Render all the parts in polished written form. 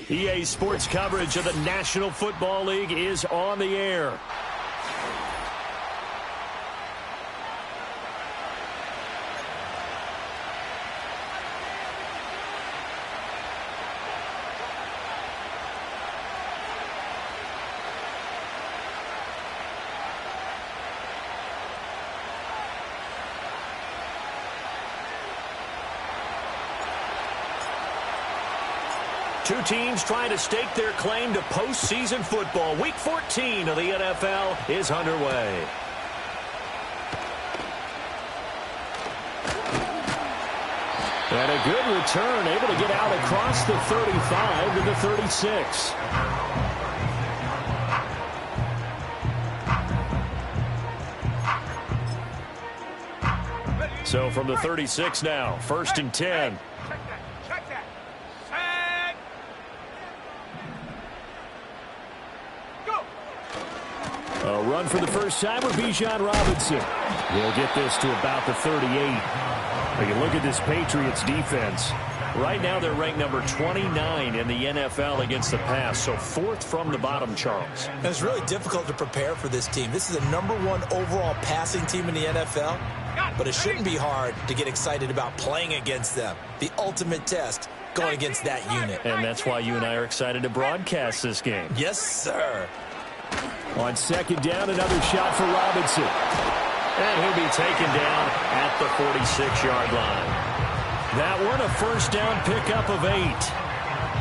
EA Sports coverage of the National Football League is on the air. Two teams trying to stake their claim to postseason football. Week 14 of the NFL is underway. And a good return, able to get out across the 35 to the 36. So from the 36 now, 1st and 10. A run for the first time with Bijan Robinson. He'll get this to about the 38. You look at this Patriots defense. Right now they're ranked number 29 in the NFL against the pass, so 4th from the bottom, Charles. And it's really difficult to prepare for this team. This is the #1 overall passing team in the NFL, but it shouldn't be hard to get excited about playing against them. The ultimate test going against that unit. And that's why you and I are excited to broadcast this game. Yes, sir. On 2nd down, another shot for Robinson. And he'll be taken down at the 46-yard line. That one a first down pickup of 8.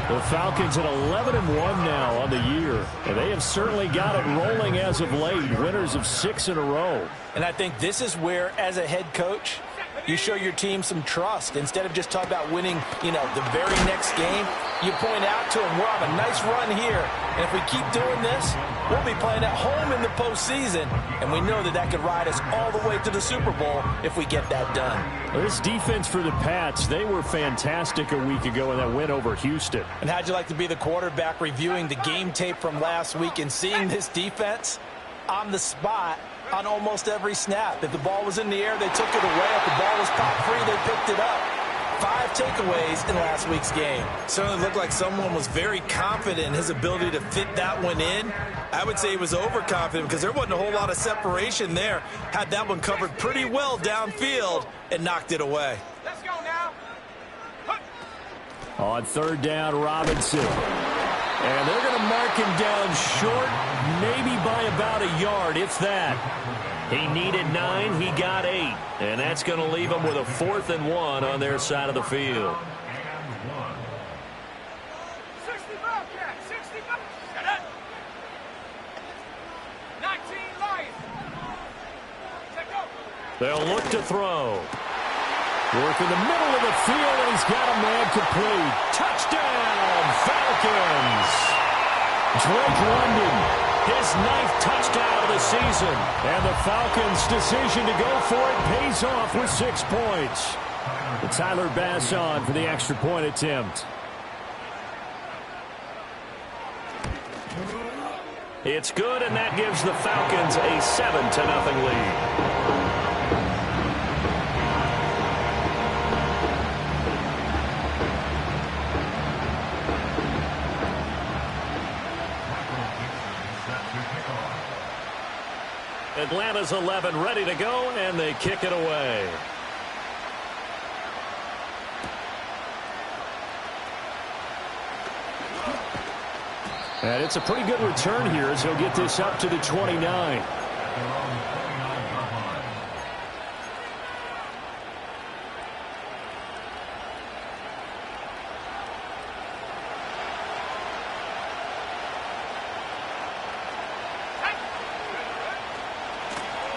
The Falcons at 11-1 now on the year. And they have certainly got it rolling as of late. Winners of 6 in a row. And I think this is where, as a head coach, you show your team some trust. Instead of just talking about winning, the very next game, you point out to them, we're on a nice run here. And if we keep doing this, we'll be playing at home in the postseason. And we know that could ride us all the way to the Super Bowl if we get that done. Well, this defense for the Pats, they were fantastic a week ago in that win over Houston. And how'd you like to be the quarterback reviewing the game tape from last week and seeing this defense on the spot on almost every snap? If the ball was in the air, they took it away. If the ball was popped free, they picked it up. 5 takeaways in last week's game. Certainly looked like someone was very confident in his ability to fit that one in. I would say he was overconfident because there wasn't a whole lot of separation there. Had that one covered pretty well downfield and knocked it away. Let's go now. On 3rd down, Robinson. And they're going to mark him down short, maybe by about a yard, if that. He needed 9, he got 8. And that's going to leave him with a 4th and 1 on their side of the field. 65, 65. Shut up. 19 Lions. Take over. They'll look to throw. Work in the middle of the field, and he's got a man complete. Touchdown, Falcons. Drake London, his 9th touchdown of the season. And the Falcons' decision to go for it pays off with 6 points. Tyler Bass on for the extra point attempt. It's good, and that gives the Falcons a 7-0 lead. Atlanta's 11 ready to go, and they kick it away. And it's a pretty good return here as he'll get this up to the 29.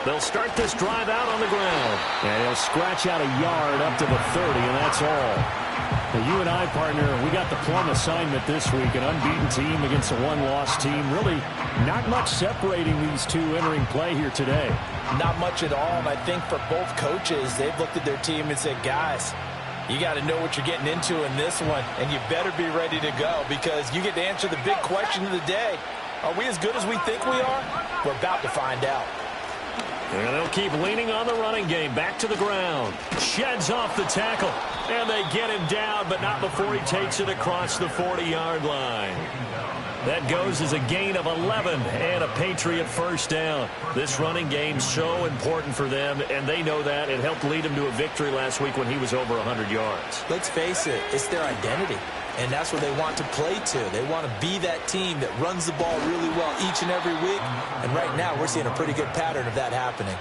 They'll start this drive out on the ground. And he'll scratch out a yard up to the 30, and that's all. Now, you and I, partner, we got the plum assignment this week. An unbeaten team against a one-loss team. Really not much separating these two entering play here today. Not much at all, and I think for both coaches, they've looked at their team and said, guys, you got to know what you're getting into in this one, and you better be ready to go because you get to answer the big question of the day. Are we as good as we think we are? We're about to find out. And they'll keep leaning on the running game. Back to the ground. Sheds off the tackle. And they get him down, but not before he takes it across the 40-yard line. That goes as a gain of 11 and a Patriot first down. This running game so important for them, and they know that. It helped lead them to a victory last week when he was over 100 yards. Let's face it, it's their identity. And that's where they want to play to. They want to be that team that runs the ball really well each and every week. And right now, we're seeing a pretty good pattern of that happening.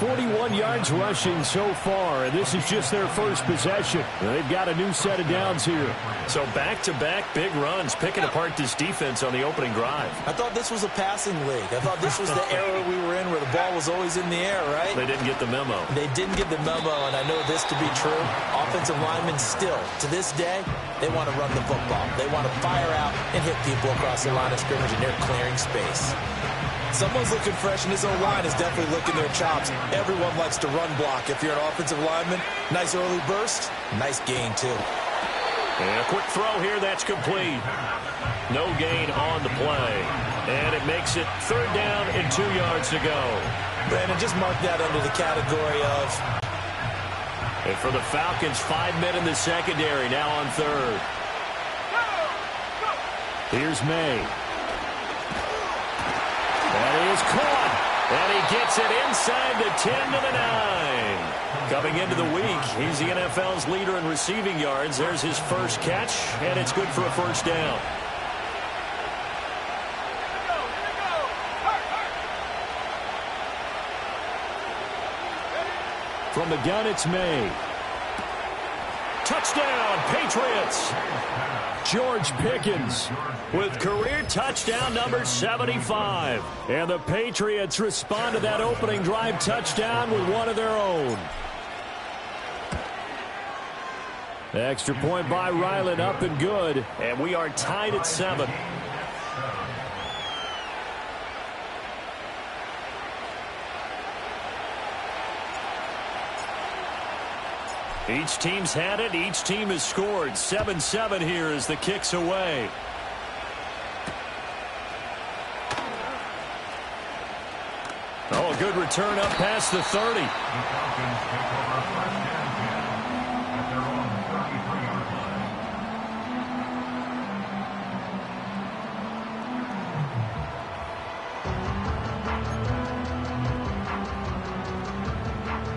41 yards rushing so far, and this is just their first possession. They've got a new set of downs here. So back-to-back big runs, picking apart this defense on the opening drive. I thought this was a passing league. I thought this was the era we were in where the ball was always in the air, right? They didn't get the memo. They didn't get the memo, and I know this to be true. Offensive linemen still, to this day, they want to run the football. They want to fire out and hit people across the line of scrimmage, and they're clearing space. Someone's looking fresh, and his O-line is definitely licking their chops. Everyone likes to run block. If you're an offensive lineman, nice early burst, nice gain, too. And a quick throw here, that's complete. No gain on the play. And it makes it 3rd down and 2 yards to go. Brandon, just mark that under the category of... And for the Falcons, 5 men in the secondary, now on 3rd. Here's May. That is caught. And he gets it inside the 10 to the 9. Coming into the week, he's the NFL's leader in receiving yards. There's his first catch, and it's good for a first down. From the gun, it's May. Touchdown, Patriots. George Pickens with career touchdown number 75. And the Patriots respond to that opening drive touchdown with one of their own. The extra point by Ryland up and good. And we are tied at 7. Each team's had it. Each team has scored. 7-7 here as the kick's away. Oh, a good return up past the 30.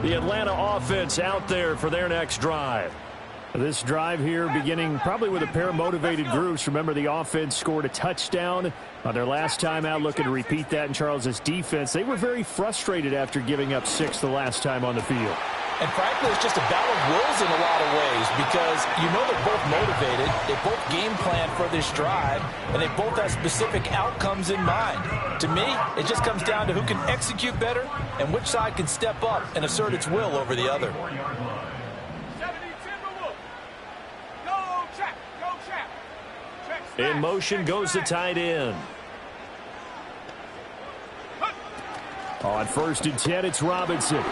The Atlanta offense out there for their next drive. This drive here beginning probably with a pair of motivated groups. Remember, the offense scored a touchdown on their last time out, looking to repeat that in Charles's defense. They were very frustrated after giving up 6 the last time on the field. And frankly, it's just a battle of wills in a lot of ways because you know they're both motivated. They both game plan for this drive, and they both have specific outcomes in mind. To me, it just comes down to who can execute better and which side can step up and assert its will over the other. In motion goes the tight end. On 1st and 10, it's Robinson.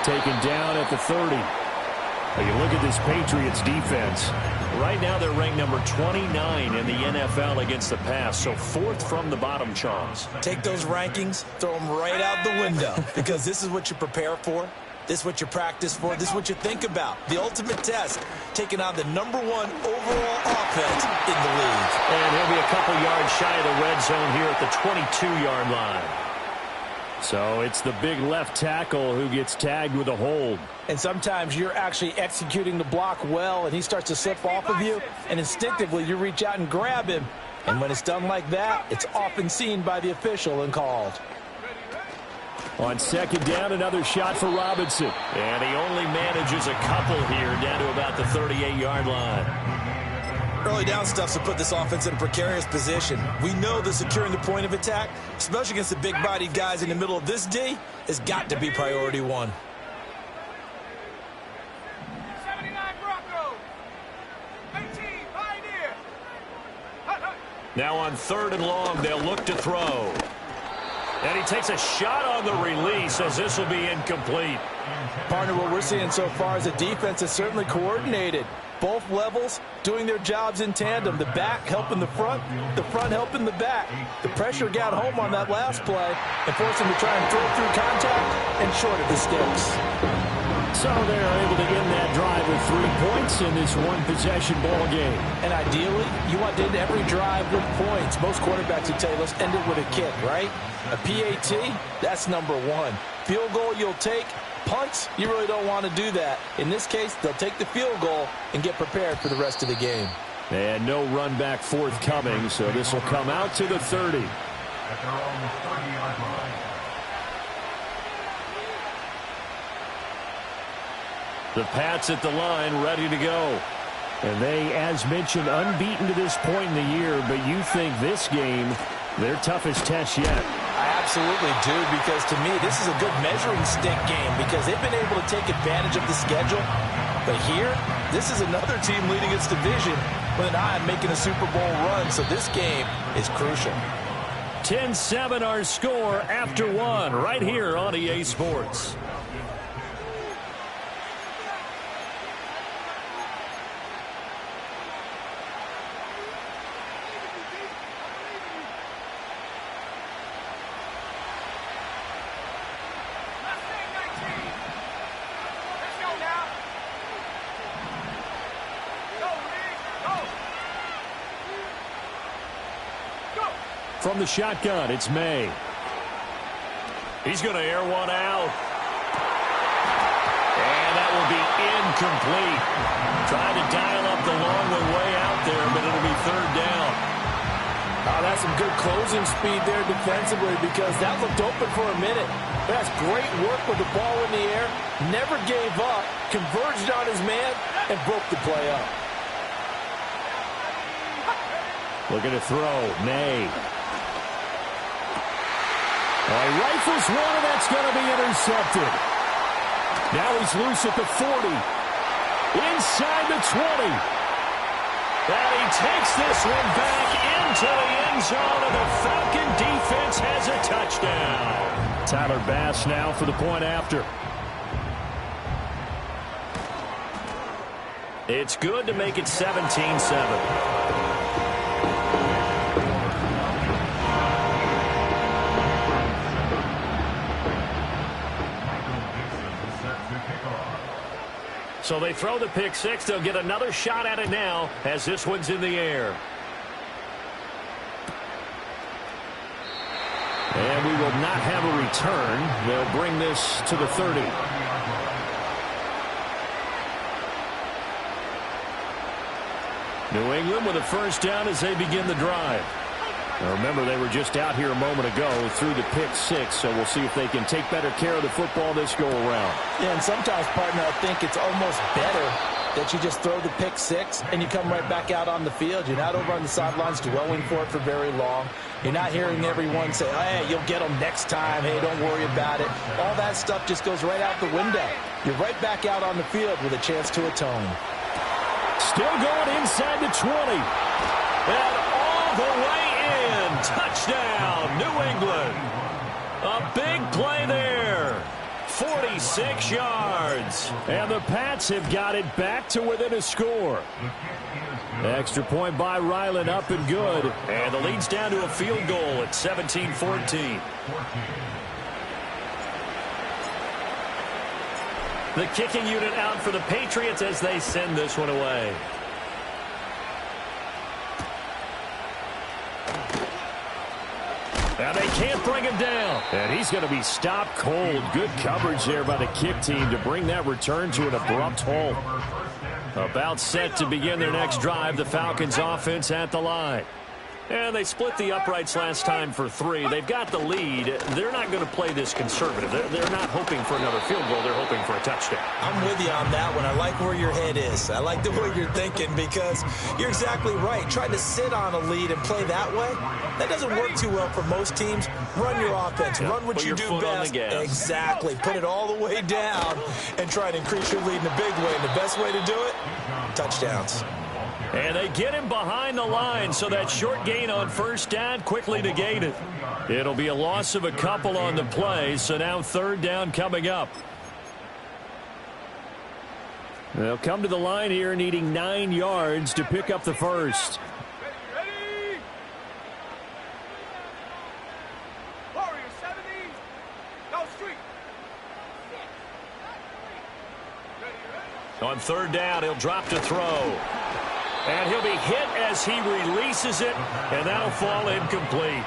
Taken down at the 30. Now you look at this Patriots defense. Right now they're ranked number 29 in the NFL against the pass, so 4th from the bottom, Charles. Take those rankings, throw them right out the window because this is what you prepare for. This is what you practice for. This is what you think about. The ultimate test, taking on the #1 overall offense in the league. And he'll be a couple yards shy of the red zone here at the 22-yard line. So it's the big left tackle who gets tagged with a hold. And sometimes you're actually executing the block well, and he starts to slip off of you, and instinctively you reach out and grab him. And when it's done like that, it's often seen by the official and called. On 2nd down, another shot for Robinson. And he only manages a couple here down to about the 38-yard line. Early down stuff's to put this offense in a precarious position. We know that securing the point of attack, especially against the big-bodied guys in the middle of this D, has got to be priority one. 79 Broncos. 18 Pioneer. Now on 3rd and long, they'll look to throw. And he takes a shot on the release as this will be incomplete. Partner, what we're seeing so far is the defense is certainly coordinated. Both levels doing their jobs in tandem. The back helping the front helping the back. The pressure got home on that last play and forced him to try and throw through contact and short of the sticks. So they're able to end that drive with 3 points in this one-possession ball game. And ideally, you want to end every drive with points. Most quarterbacks would tell you, let's end it with a kick, right? A PAT, that's number 1. Field goal you'll take. Punts, you really don't want to do that. In this case, they'll take the field goal and get prepared for the rest of the game. And no run back forthcoming, so this will come out to the 30. The Pats at the line, ready to go. And they, as mentioned, unbeaten to this point in the year, but you think this game, their toughest test yet. I absolutely do, because to me, this is a good measuring stick game because they've been able to take advantage of the schedule. But here, this is another team leading its division with an eye on making a Super Bowl run, so this game is crucial. 10-7 our score after 1 right here on EA Sports. From the shotgun, it's May. He's going to air one out. And that will be incomplete. Trying to dial up the long way out there, but it'll be 3rd down. Oh, that's some good closing speed there defensively because that looked open for a minute. That's great work with the ball in the air. Never gave up, converged on his man, and broke the play up. Looking to throw, May. He rifles one, and that's going to be intercepted. Now he's loose at the 40. Inside the 20. And he takes this one back into the end zone, and the Falcon defense has a touchdown. Tyler Bass now for the point after. It's good to make it 17-7. So they throw the pick 6. They'll get another shot at it now as this one's in the air. And we will not have a return. They'll bring this to the 30. New England with a 1st down as they begin the drive. Now remember, they were just out here a moment ago through the pick 6, so we'll see if they can take better care of the football this go-around. Yeah, and sometimes, partner, I think it's almost better that you just throw the pick 6 and you come right back out on the field. You're not over on the sidelines dwelling for it for very long. You're not hearing everyone say, hey, you'll get them next time. Hey, don't worry about it. All that stuff just goes right out the window. You're right back out on the field with a chance to atone. Still going inside the 20. And all the way in. Touchdown, New England. A big play there. 46 yards. And the Pats have got it back to within a score. Extra point by Ryland, up and good. And the lead's down to a field goal at 17-14. The kicking unit out for the Patriots as they send this one away. Now they can't bring him down. And he's going to be stopped cold. Good coverage there by the kick team to bring that return to an abrupt halt. About set to begin their next drive. The Falcons offense at the line. And they split the uprights last time for 3. They've got the lead. They're not going to play this conservative. They're not hoping for another field goal. They're hoping for a touchdown. I'm with you on that one. I like where your head is. I like the way you're thinking because you're exactly right. Trying to sit on a lead and play that way, that doesn't work too well for most teams. Run your offense. Run what you do best. Exactly. Put it all the way down and try to increase your lead in a big way. And the best way to do it, touchdowns. And they get him behind the line, so that short gain on first down quickly negated. It'll be a loss of a couple on the play, so now third down coming up. They'll come to the line here needing 9 yards to pick up the first. Ready? Warrior 70. Go street. On third down, he'll drop to throw. And he'll be hit as he releases it, and that'll fall incomplete.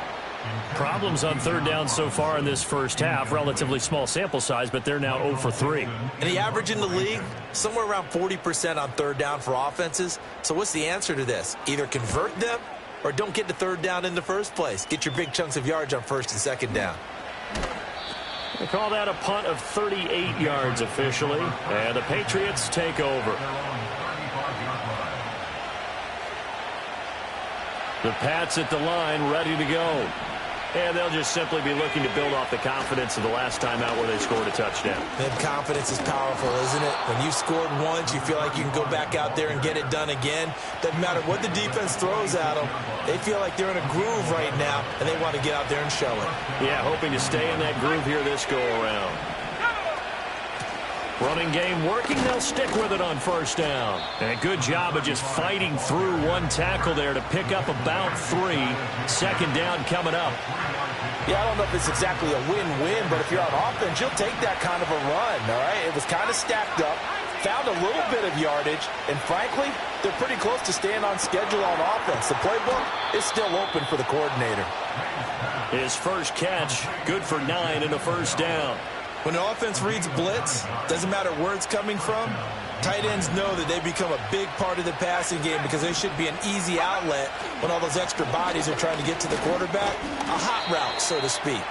Problems on third down so far in this first half. Relatively small sample size, but they're now 0 for 3. And the average in the league, somewhere around 40% on third down for offenses. So what's the answer to this? Either convert them or don't get to third down in the first place. Get your big chunks of yards on first and second down. They call that a punt of 38 yards officially, and the Patriots take over. The Pats at the line, ready to go. And they'll just simply be looking to build off the confidence of the last time out where they scored a touchdown. That confidence is powerful, isn't it? When you scored once, you feel like you can go back out there and get it done again. Doesn't matter what the defense throws at them. They feel like they're in a groove right now, and they want to get out there and show it. Yeah, hoping to stay in that groove here this go-around. Running game working. They'll stick with it on first down. And a good job of just fighting through one tackle there to pick up about 3. Second down coming up. Yeah, I don't know if it's exactly a win-win, but if you're on offense, you'll take that kind of a run, all right? It was kind of stacked up, found a little bit of yardage, and frankly, they're pretty close to staying on schedule on offense. The playbook is still open for the coordinator. His first catch, good for 9 and a first down. When the offense reads blitz, doesn't matter where it's coming from, tight ends know that they become a big part of the passing game because they should be an easy outlet when all those extra bodies are trying to get to the quarterback. A hot route, so to speak.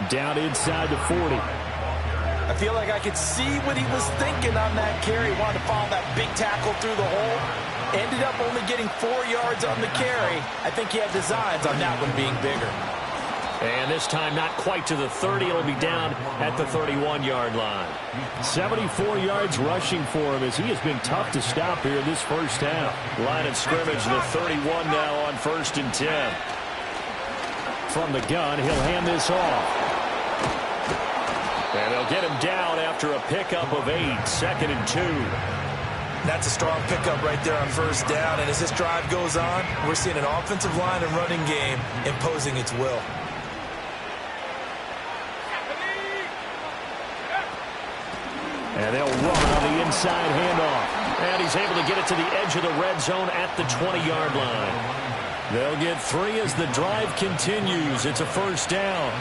Down inside the 40. I feel like I could see what he was thinking on that carry. He wanted to follow that big tackle through the hole. Ended up only getting 4 yards on the carry. I think he had designs on that one being bigger. And this time not quite to the 30. It'll be down at the 31-yard line. 74 yards rushing for him as he has been tough to stop here in this first half. Line of scrimmage, the 31 now on 1st and 10. From the gun, he'll hand this off. And they'll get him down after a pickup of 8. 2nd and 2. That's a strong pickup right there on first down. And as this drive goes on, we're seeing an offensive line and running game imposing its will. And they'll run on the inside handoff. And he's able to get it to the edge of the red zone at the 20-yard line. They'll get 3 as the drive continues. It's a first down.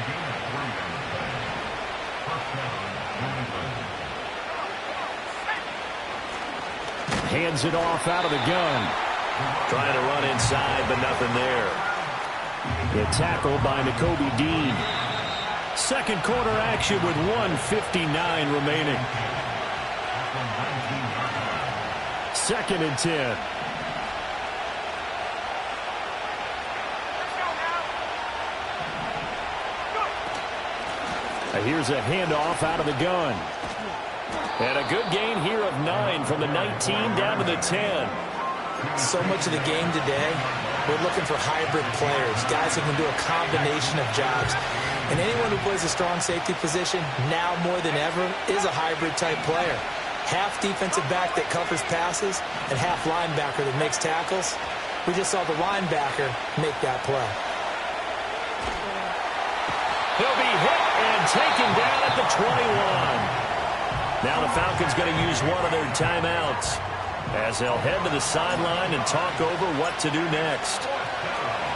Hands it off out of the gun. Trying to run inside, but nothing there. The tackle by Nakobe Dean. Second quarter action with 1:59 remaining. 2nd and 10. Here's a handoff out of the gun. And a good gain here of 9 from the 19 down to the 10. So much of the game today, we're looking for hybrid players, guys who can do a combination of jobs. And anyone who plays a strong safety position, now more than ever, is a hybrid-type player. Half defensive back that covers passes and half linebacker that makes tackles. We just saw the linebacker make that play. He'll be hit and taken down at the 21. Now the Falcons going to use one of their timeouts as they'll head to the sideline and talk over what to do next.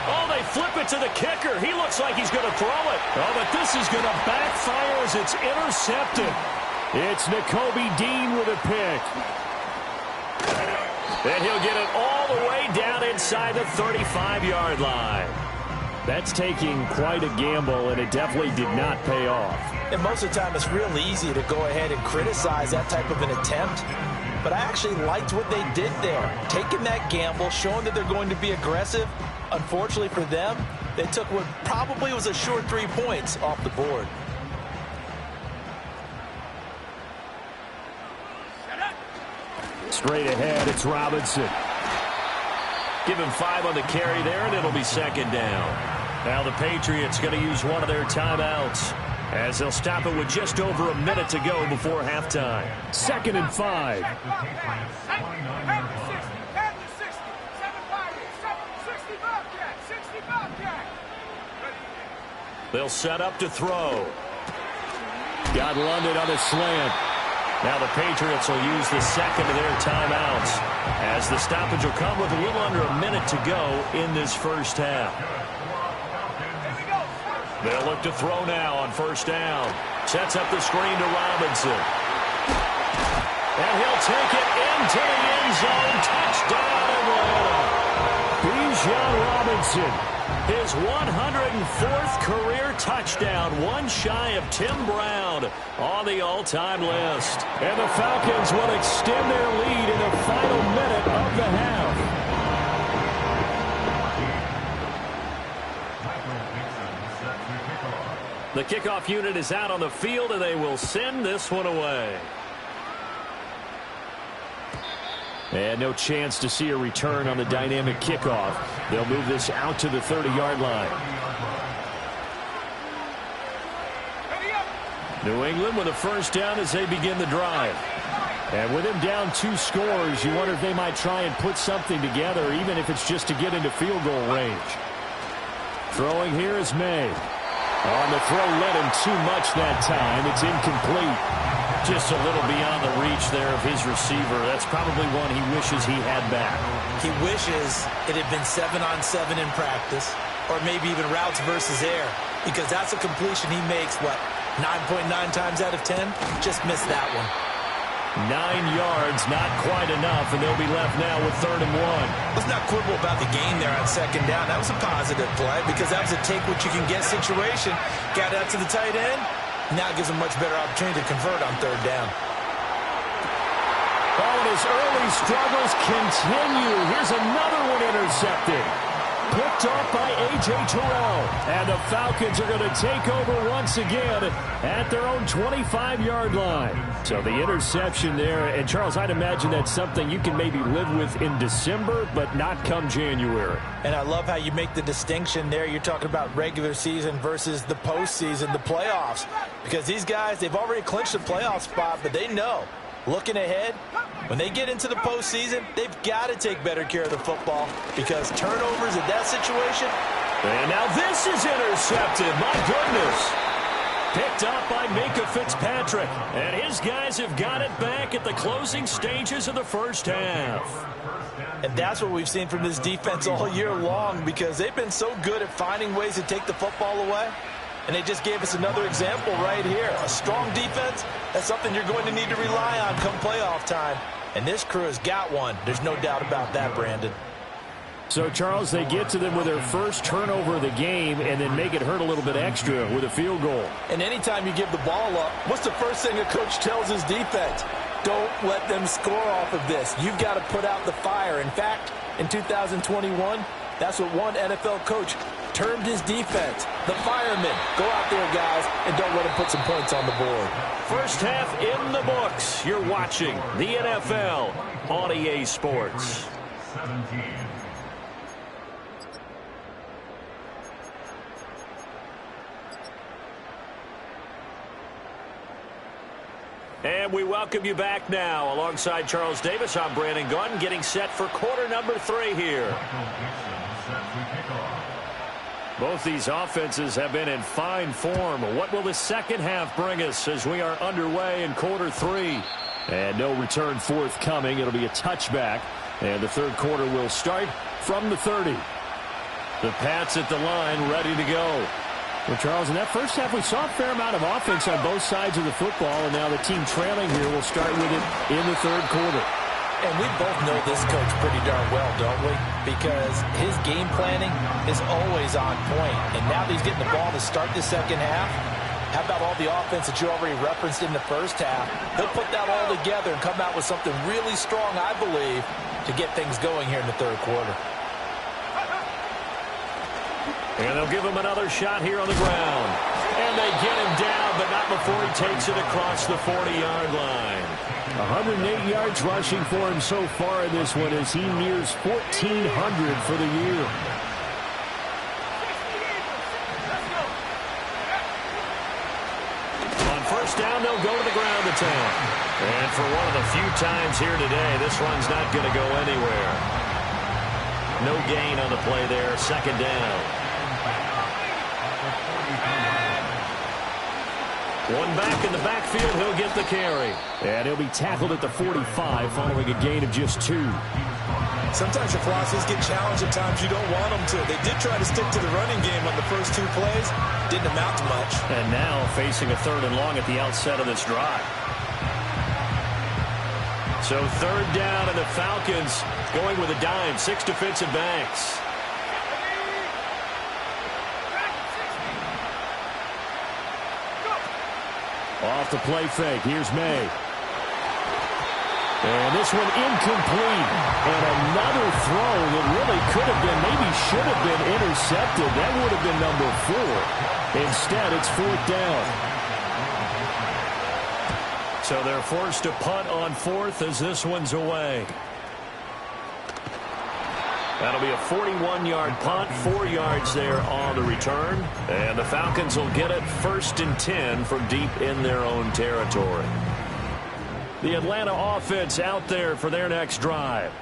Oh, they flip it to the kicker. He looks like he's going to throw it. Oh, but this is going to backfire as it's intercepted. It's Nakobe Dean with a pick. And he'll get it all the way down inside the 35-yard line. That's taking quite a gamble, and it definitely did not pay off. And most of the time, it's real easy to go ahead and criticize that type of an attempt. But I actually liked what they did there. Taking that gamble, showing that they're going to be aggressive. Unfortunately for them, they took what probably was a short 3 points off the board. Straight ahead, it's Robinson. Give him 5 on the carry there, and it'll be second down. Now the Patriots going to use one of their timeouts, as they'll stop it with just over a minute to go before halftime. 2nd and 5. They'll set up to throw. Got London on a slant. Now the Patriots will use the second of their timeouts, as the stoppage will come with a little under a minute to go in this first half. They'll look to throw now on first down. Sets up the screen to Robinson. And he'll take it into the end zone. Touchdown, Atlanta. Bijan Robinson, his 104th career touchdown, one shy of Tim Brown on the all-time list. And the Falcons will extend their lead in the final minute of the half. The kickoff unit is out on the field, and they will send this one away. And no chance to see a return on the dynamic kickoff. They'll move this out to the 30-yard line. New England with a first down as they begin the drive. And with him down 2 scores, you wonder if they might try and put something together, even if it's just to get into field goal range. Throwing here is May. On the throw, led him too much that time. It's incomplete. Just a little beyond the reach there of his receiver. That's probably one he wishes he had back. He wishes it had been 7-on-7 in practice, or maybe even routes versus air, because that's a completion he makes, 9.9 times out of 10? Just missed that one. 9 yards, not quite enough, and they'll be left now with 3rd and 1. Let's not quibble about the gain there on second down. That was a positive play, because that was a take-what-you-can-get situation. Got out to the tight end. Now gives him much better opportunity to convert on 3rd down. Oh, and his early struggles continue. Here's another one intercepted. Picked off by A.J. Terrell. And the Falcons are going to take over once again at their own 25-yard line. So the interception there. And, Charles, I'd imagine that's something you can maybe live with in December, but not come January. And I love how you make the distinction there. You're talking about regular season versus the postseason, the playoffs. Because these guys, they've already clinched the playoff spot, but they know, looking ahead, when they get into the postseason, they've got to take better care of the football, because turnovers in that situation. And now this is intercepted. My goodness. Picked up by Minka Fitzpatrick. And his guys have got it back at the closing stages of the first half. And that's what we've seen from this defense all year long, because they've been so good at finding ways to take the football away. And they just gave us another example right here. A strong defense, that's something you're going to need to rely on come playoff time. And this crew has got one. There's no doubt about that, Brandon. So, Charles, they get to them with their first turnover of the game and then make it hurt a little bit extra with a field goal. And anytime you give the ball up, what's the first thing a coach tells his defense? Don't let them score off of this. You've got to put out the fire. In fact, in 2021, that's what one NFL coach termed his defense, the firemen. Go out there, guys, and don't let them put some points on the board. First half in the books. You're watching the NFL on EA Sports. 17. And we welcome you back now. Alongside Charles Davis, I'm Brandon Gunn, getting set for quarter number 3 here. Both these offenses have been in fine form. What will the second half bring us as we are underway in quarter 3? And no return forthcoming. It'll be a touchback. And the third quarter will start from the 30. The Pats at the line, ready to go. Well, Charles, in that first half, we saw a fair amount of offense on both sides of the football, and now the team trailing here will start with it in the third quarter. And we both know this coach pretty darn well, don't we? Because his game planning is always on point. And now that he's getting the ball to start the second half, how about all the offense that you already referenced in the first half? He'll put that all together and come out with something really strong, I believe, to get things going here in the third quarter. And they'll give him another shot here on the ground. And they get him down, but not before he takes it across the 40-yard line. 108 yards rushing for him so far in this one as he nears 1,400 for the year. On first down, they'll go to the ground attack. And for one of the few times here today, this run's not going to go anywhere. No gain on the play there, second down. One back in the backfield, he'll get the carry. And he'll be tackled at the 45 following a gain of just 2. Sometimes your philosophies get challenged at times you don't want them to. They did try to stick to the running game on the first 2 plays. Didn't amount to much. And now facing a 3rd and long at the outset of this drive. So 3rd down, and the Falcons going with a dime. 6 defensive backs. Off the play fake. Here's May. And this one incomplete. And another throw that really could have been, maybe should have been intercepted. That would have been number 4. Instead, it's 4th down. So they're forced to punt on 4th as this one's away. That'll be a 41-yard punt, 4 yards there on the return. And the Falcons will get it 1st and 10 from deep in their own territory. The Atlanta offense out there for their next drive.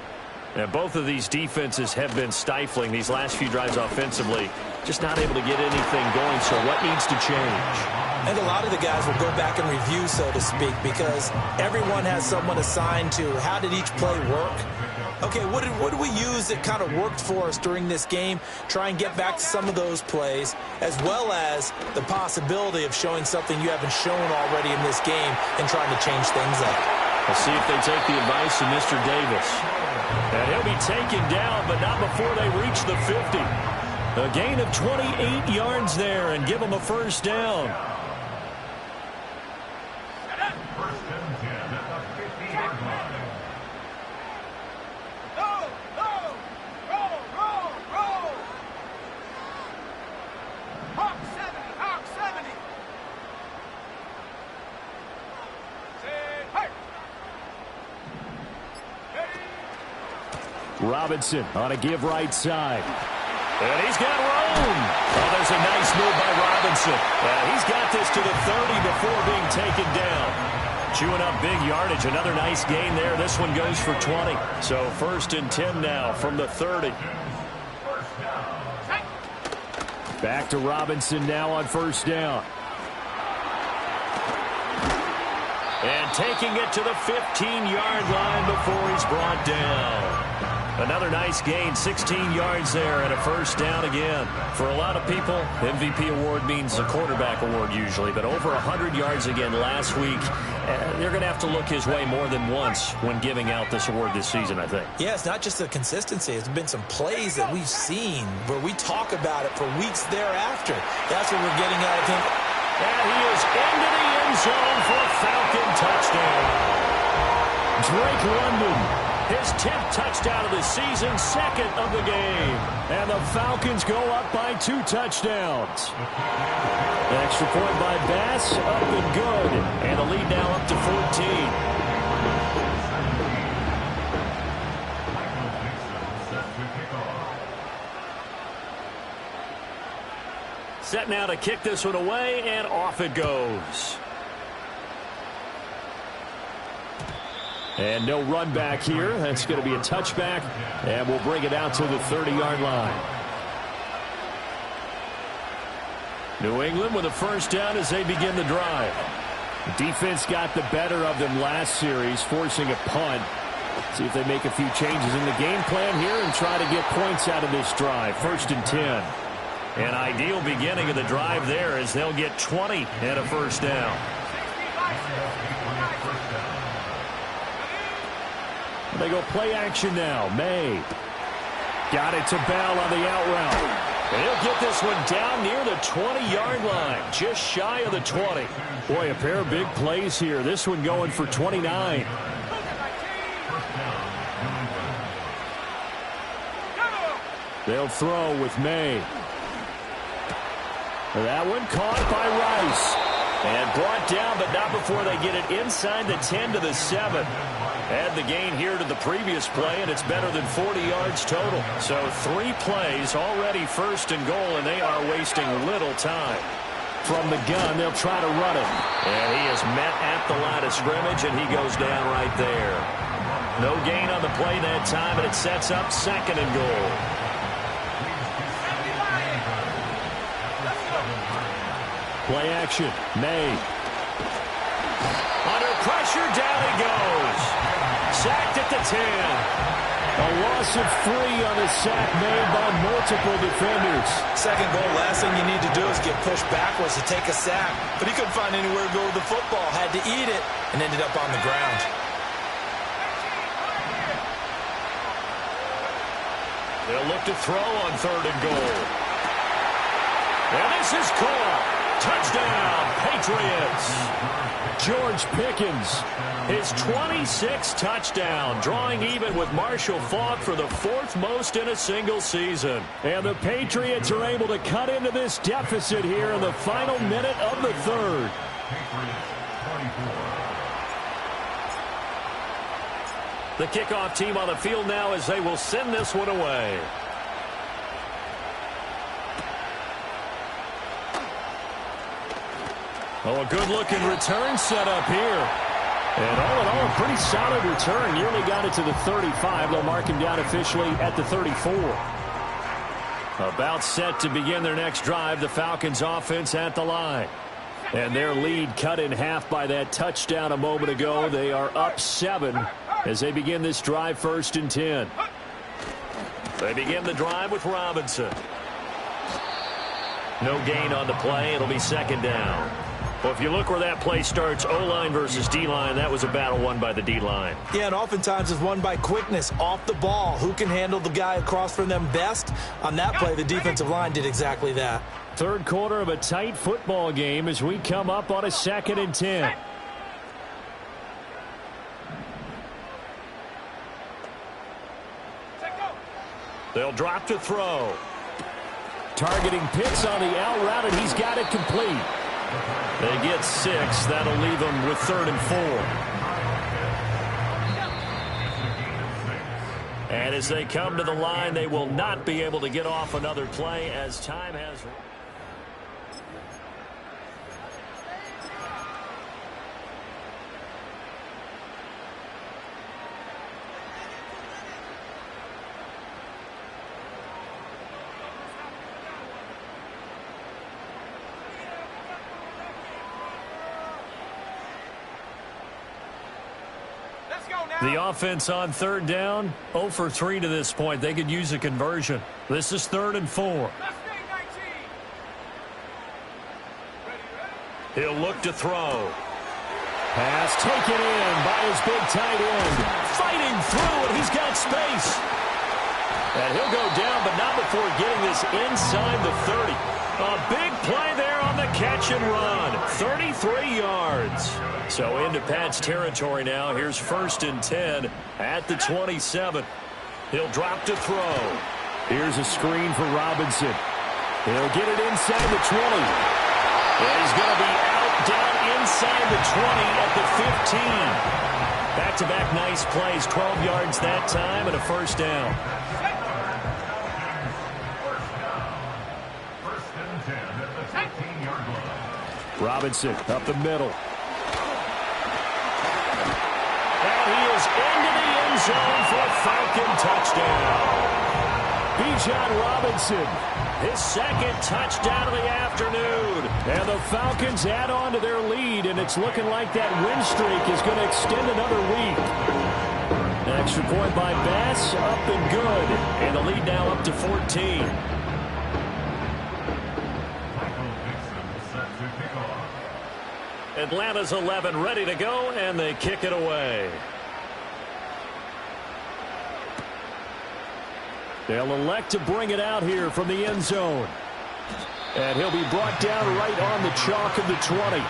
And both of these defenses have been stifling these last few drives offensively. Just not able to get anything going, so what needs to change? And a lot of the guys will go back and review, so to speak, because everyone has someone assigned to how did each play work. Okay, what did we use that kind of worked for us during this game? Try and get back to some of those plays, as well as the possibility of showing something you haven't shown already in this game and trying to change things up. We'll see if they take the advice of Mr. Davis. And he'll be taken down, but not before they reach the 50. A gain of 28 yards there and give them a 1st down. Robinson on a give right side. And he's got room. Oh, there's a nice move by Robinson. He's got this to the 30 before being taken down. Chewing up big yardage. Another nice gain there. This one goes for 20. So 1st and 10 now from the 30. Back to Robinson now on 1st down. And taking it to the 15-yard line before he's brought down. Another nice gain, 16 yards there, and a 1st down again. For a lot of people, MVP award means a quarterback award usually, but over 100 yards again last week. They're going to have to look his way more than once when giving out this award this season, I think. Yeah, it's not just the consistency. It's been some plays that we've seen where we talk about it for weeks thereafter. That's what we're getting out of him. And he is into the end zone for a Falcon touchdown. Drake London. His 10th touchdown of the season, 2nd of the game. And the Falcons go up by 2 touchdowns. An extra point by Bass, up and good. And the lead now up to 14. Set now to kick this one away, and off it goes. And no run back here. That's going to be a touchback, and we'll bring it out to the 30-yard line. New England with a 1st down as they begin the drive. The defense got the better of them last series, forcing a punt. See if they make a few changes in the game plan here and try to get points out of this drive. 1st and 10. An ideal beginning of the drive there as they'll get 20 and a 1st down. They go play action now. May. Got it to Bell on the out route. And he'll get this one down near the 20-yard line, just shy of the 20. Boy, a pair of big plays here. This one going for 29. They'll throw with May. That one caught by Rice. And brought down, but not before they get it inside the 10 to the 7. Add the gain here to the previous play, and it's better than 40 yards total. So 3 plays, already first and goal, and they are wasting little time. From the gun, they'll try to run it. And he is met at the line of scrimmage, and he goes down right there. No gain on the play that time, and it sets up second and goal. Play action. May. Under pressure, down he goes. Sacked at the 10. A loss of 3 on the sack made by multiple defenders. Second goal, last thing you need to do is get pushed backwards to take a sack. But he couldn't find anywhere to go with the football. Had to eat it and ended up on the ground. They'll look to throw on third and goal. And this is caught. Touchdown, Patriots. George Pickens, his 26th touchdown, drawing even with Marshall Faulk for the 4th most in a single season. And the Patriots are able to cut into this deficit here in the final minute of the 3rd. The kickoff team on the field now as they will send this one away. Oh, a good-looking return set up here. And all in all, a pretty solid return. Nearly got it to the 35. They'll mark him down officially at the 34. About set to begin their next drive, the Falcons offense at the line. And their lead cut in half by that touchdown a moment ago. They are up 7 as they begin this drive, 1st and 10. They begin the drive with Robinson. No gain on the play. It'll be 2nd down. Well, if you look where that play starts, O-line versus D-line, that was a battle won by the D-line. Yeah, and oftentimes it's won by quickness off the ball. Who can handle the guy across from them best? On that play, the defensive line did exactly that. 3rd quarter of a tight football game as we come up on a 2nd and 10. They'll drop to throw. Targeting Pitts on the out route, and he's got it complete. They get 6. That'll leave them with 3rd and 4. And as they come to the line, they will not be able to get off another play as time has... The offense on 3rd down, 0 for 3 to this point. They could use a conversion. This is 3rd and 4. He'll look to throw. Pass taken in by his big tight end. Fighting through, and he's got space. And he'll go down, but not before getting this inside the 30. A big play there on the catch and run. 33 yards. So into Pat's territory now. Here's 1st and 10 at the 27. He'll drop to throw. Here's a screen for Robinson. He'll get it inside the 20. And he's going to be out down inside the 20 at the 15. Back-to-back nice plays. 12 yards that time and a 1st down. Robinson up the middle. And he is into the end zone for a Falcon touchdown. Bijan Robinson, his 2nd touchdown of the afternoon. And the Falcons add on to their lead, and it's looking like that win streak is going to extend another week. An extra point by Bass, up and good. And the lead now up to 14. Atlanta's 11 ready to go, and they kick it away. They'll elect to bring it out here from the end zone. And he'll be brought down right on the chalk of the 20.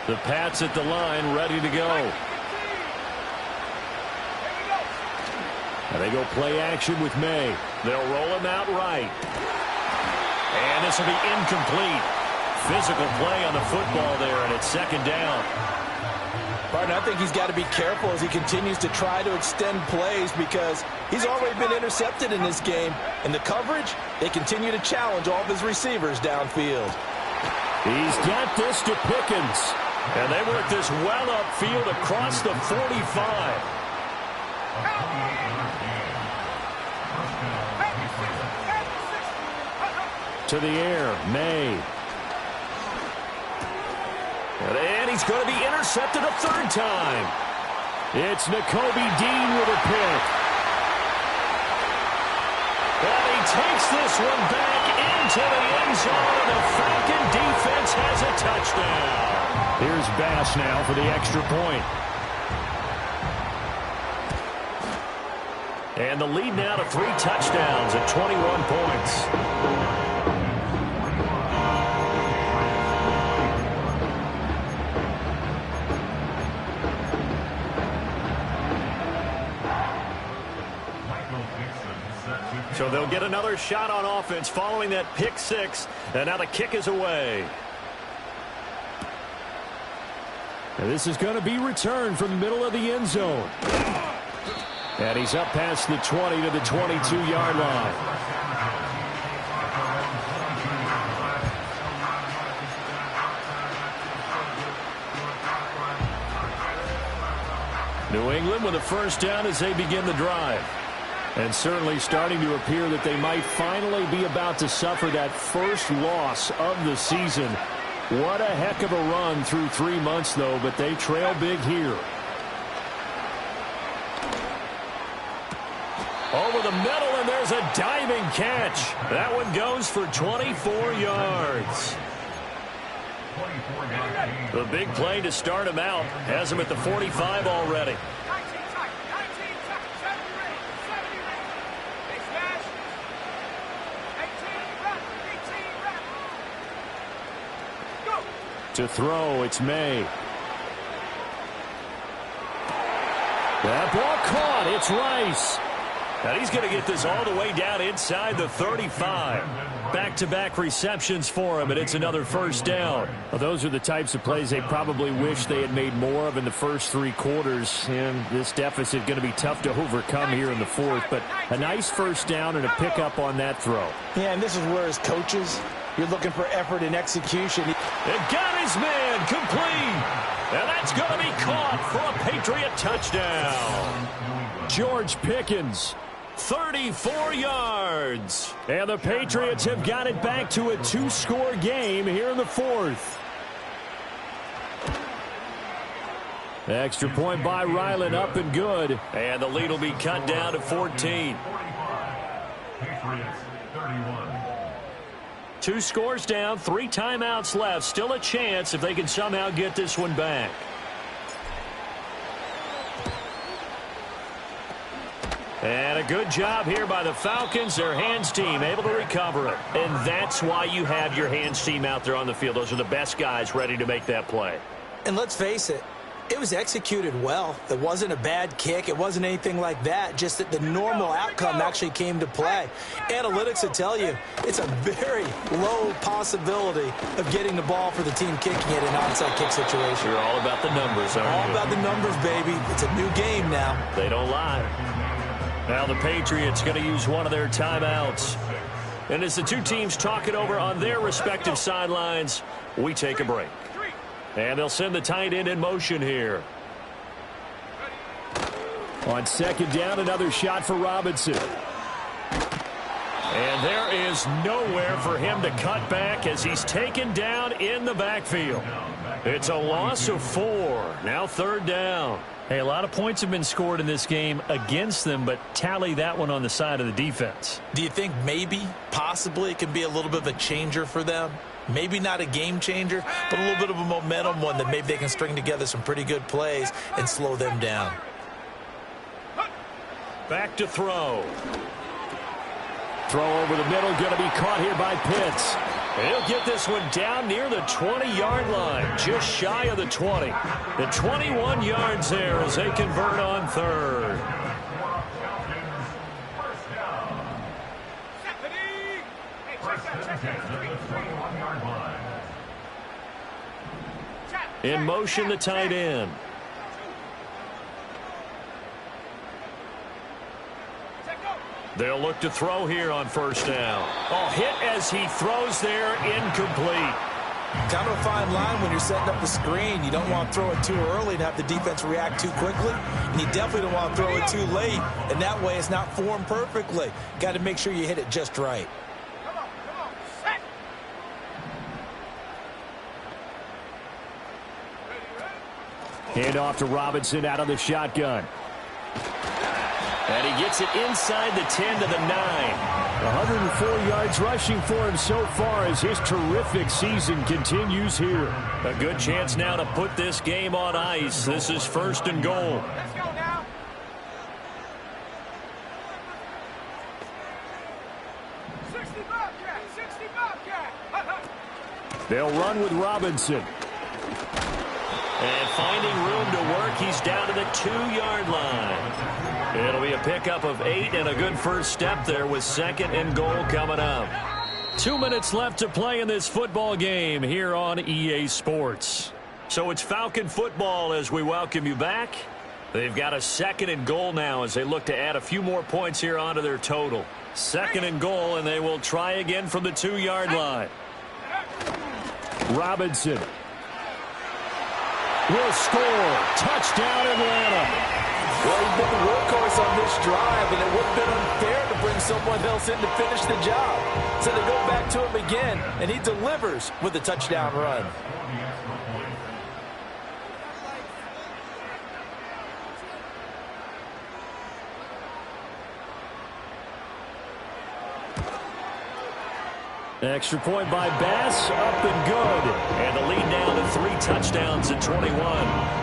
The Pats at the line, ready to go. And they go play action with May. They'll roll him out right. And this will be incomplete. Physical play on the football there, and it's second down. Partner, I think he's got to be careful as he continues to try to extend plays because he's already been intercepted in this game. And the coverage, they continue to challenge all of his receivers downfield. He's got this to Pickens. And they work this well upfield across the 45. To the air, May. And he's going to be intercepted a third time. It's Nakobe Dean with a pick. And he takes this one back into the end zone, and the Falcon defense has a touchdown. Here's Bass now for the extra point. And the lead now to 3 touchdowns at 21 points. So they'll get another shot on offense following that pick 6. And now the kick is away. And this is going to be returned from the middle of the end zone. And he's up past the 20 to the 22-yard line. New England with a first down as they begin the drive. And certainly starting to appear that they might finally be about to suffer that first loss of the season. What a heck of a run through 3 months, though, but they trail big here. Over the middle, and there's a diving catch. That one goes for 24 yards. The big play to start him out has him at the 45 already. To throw, it's May. That ball caught. It's Rice. And he's going to get this all the way down inside the 35. Back-to-back receptions for him, and it's another first down. Well, those are the types of plays they probably wish they had made more of in the first 3 quarters. And this deficit going to be tough to overcome here in the 4th. But a nice first down and a pickup on that throw. Yeah, and this is where, as coaches, you're looking for effort and execution. It got his man complete. And that's going to be caught for a Patriot touchdown. George Pickens, 34 yards. And the Patriots have got it back to a 2-score game here in the 4th. Extra point by Ryland, up and good. And the lead will be cut down to 14. 2 scores down, 3 timeouts left. Still a chance if they can somehow get this one back. And a good job here by the Falcons. Their hands team able to recover it. And that's why you have your hands team out there on the field. Those are the best guys ready to make that play. And let's face it, it was executed well. It wasn't a bad kick. It wasn't anything like that. Just that the normal outcome actually came to play. Analytics will tell you it's a very low possibility of getting the ball for the team kicking it in an onside kick situation. You're all about the numbers, aren't you? All about the numbers, baby. It's a new game now. They don't lie. Now the Patriots going to use one of their timeouts. And as the two teams talk it over on their respective sidelines, we take a break. And they'll send the tight end in motion here. On second down, another shot for Robinson. And there is nowhere for him to cut back as he's taken down in the backfield. It's a loss of 4. Now 3rd down. Hey, a lot of points have been scored in this game against them, but tally that one on the side of the defense. Do you think maybe, possibly, it can be a little bit of a changer for them? Maybe not a game changer, but a little bit of a momentum one that maybe they can string together some pretty good plays and slow them down. Back to throw. Throw over the middle, going to be caught here by Pitts. He'll get this one down near the 20-yard line, just shy of the 20. The 21 yards there as they convert on 3rd. In motion, the tight end. They'll look to throw here on 1st down. Oh, hit as he throws there, incomplete. Kind of a fine line when you're setting up the screen. You don't want to throw it too early and have the defense react too quickly. And you definitely don't want to throw it too late. And that way it's not formed perfectly. Got to make sure you hit it just right. Hand off to Robinson out of the shotgun. And he gets it inside the 10 to the 9. 104 yards rushing for him so far as his terrific season continues here. A good chance now to put this game on ice. This is 1st and goal. Let's go now. They'll run with Robinson. And finding room to work, he's down to the 2-yard line. It'll be a pickup of 8 and a good first step there with 2nd and goal coming up. 2 minutes left to play in this football game here on EA Sports. So it's Falcon football as we welcome you back. They've got a 2nd and goal now as they look to add a few more points here onto their total. 2nd and goal, and they will try again from the 2-yard line. Robinson will score. Touchdown, Atlanta. Well, he's been the workhorse on this drive, and it would have been unfair to bring someone else in to finish the job. So they go back to him again, and he delivers with a touchdown run. Extra point by Bass, up and good. And the lead down to 3 touchdowns at 21.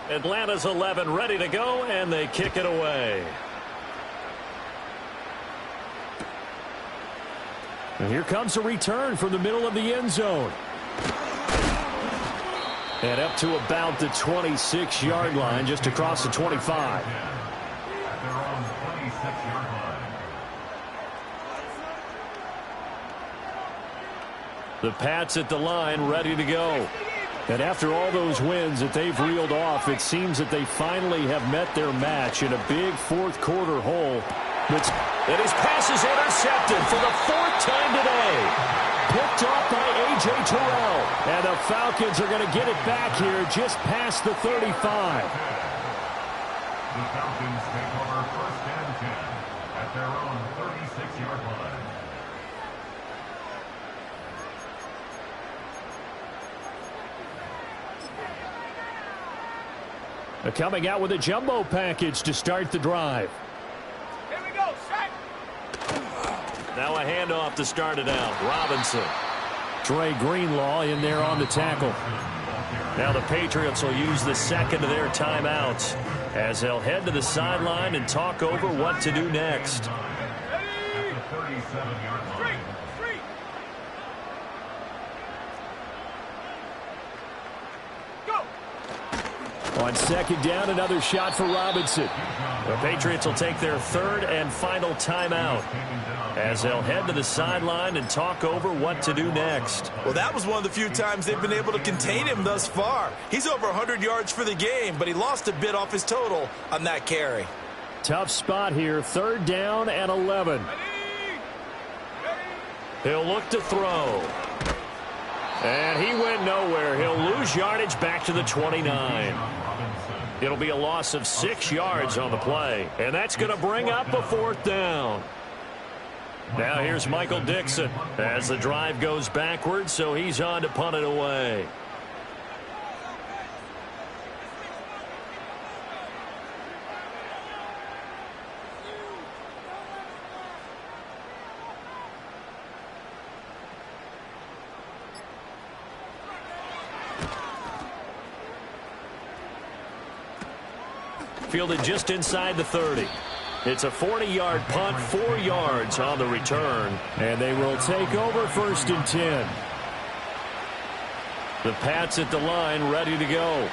Atlanta's 11 ready to go, and they kick it away. And here comes a return from the middle of the end zone. And up to about the 26-yard line, just across the 25. The Pats at the line, ready to go. And after all those wins that they've reeled off, it seems that they finally have met their match in a big fourth-quarter hole. And his pass is intercepted for the 4th time today. Picked off by A.J. Terrell. And the Falcons are going to get it back here just past the 35. The Falcons take over 1st and 10 at their own 36-yard line. Coming out with a jumbo package to start the drive. Here we go, set. Now a handoff to start it out. Robinson. Trey Greenlaw in there on the tackle. Now the Patriots will use the 2nd of their timeouts as they'll head to the sideline and talk over what to do next. Ready? 37-yard line. Street. Go. On 2nd down, another shot for Robinson. The Patriots will take their 3rd and final timeout as they'll head to the sideline and talk over what to do next. Well, that was one of the few times they've been able to contain him thus far. He's over 100 yards for the game, but he lost a bit off his total on that carry. Tough spot here. 3rd down and 11. He'll look to throw. And he went nowhere. He'll lose yardage back to the 29. It'll be a loss of 6 yards on the play. And that's going to bring up a 4th down. Now here's Michael Dixon as the drive goes backwards, so he's on to punt it away. Fielded just inside the 30. It's a 40-yard punt, 4 yards on the return. And they will take over 1st and 10. The Pats at the line, ready to go.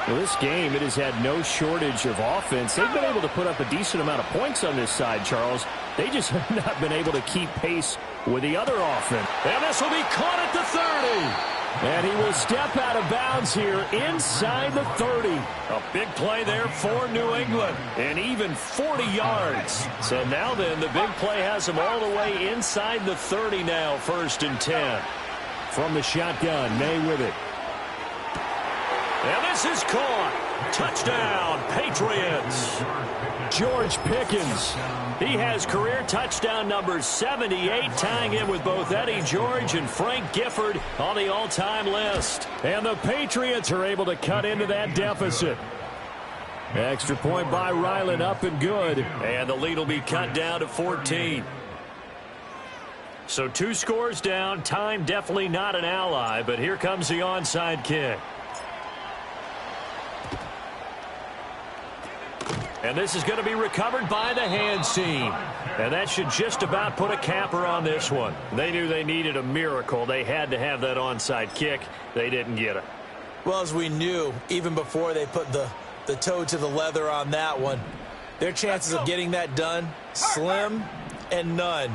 Well, this game, it has had no shortage of offense. They've been able to put up a decent amount of points on this side, Charles. They just have not been able to keep pace with the other offense. And this will be caught at the 30. And he will step out of bounds here inside the 30. A big play there for New England. And even 40 yards. So now then, the big play has him all the way inside the 30 now, 1st and 10. From the shotgun, May with it. And this is caught. Touchdown, Patriots. George Pickens. He has career touchdown number 78, tying in with both Eddie George and Frank Gifford on the all-time list. And the Patriots are able to cut into that deficit. Extra point by Ryland, up and good. And the lead will be cut down to 14. So 2 scores down. Time definitely not an ally, but here comes the onside kick. And this is going to be recovered by the hands team. And that should just about put a capper on this one. They knew they needed a miracle. They had to have that onside kick. They didn't get it. Well, as we knew, even before they put the toe to the leather on that one, their chances of getting that done, slim and none.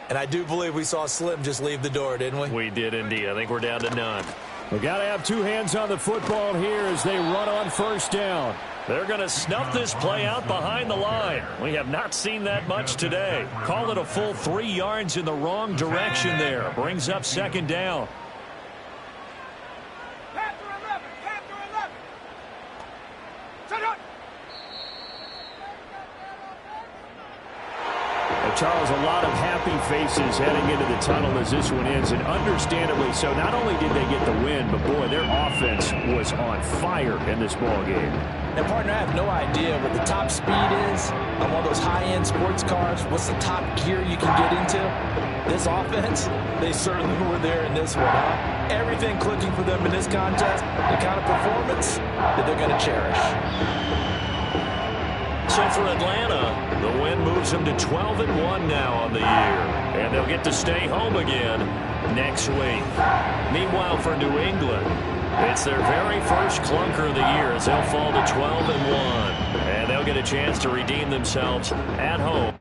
And I do believe we saw Slim just leave the door, didn't we? We did indeed. I think we're down to none. We got to have 2 hands on the football here as they run on 1st down. They're going to snuff this play out behind the line. We have not seen that much today. Call it a full 3 yards in the wrong direction there. Brings up 2nd down. Panther 11, Panther 11. Set up. Charles, a lot of happy faces heading into the tunnel as this one ends, and understandably so. Not only did they get the win, but boy, their offense was on fire in this ball game. And partner, I have no idea what the top speed is on one of those high-end sports cars. What's the top gear you can get into? This offense, they certainly were there in this one, huh? Everything clicking for them in this contest, the kind of performance that they're going to cherish. So for Atlanta, the win moves them to 12-1 now on the year. And they'll get to stay home again next week. Meanwhile, for New England, it's their very first clunker of the year as they'll fall to 12-1. And they'll get a chance to redeem themselves at home.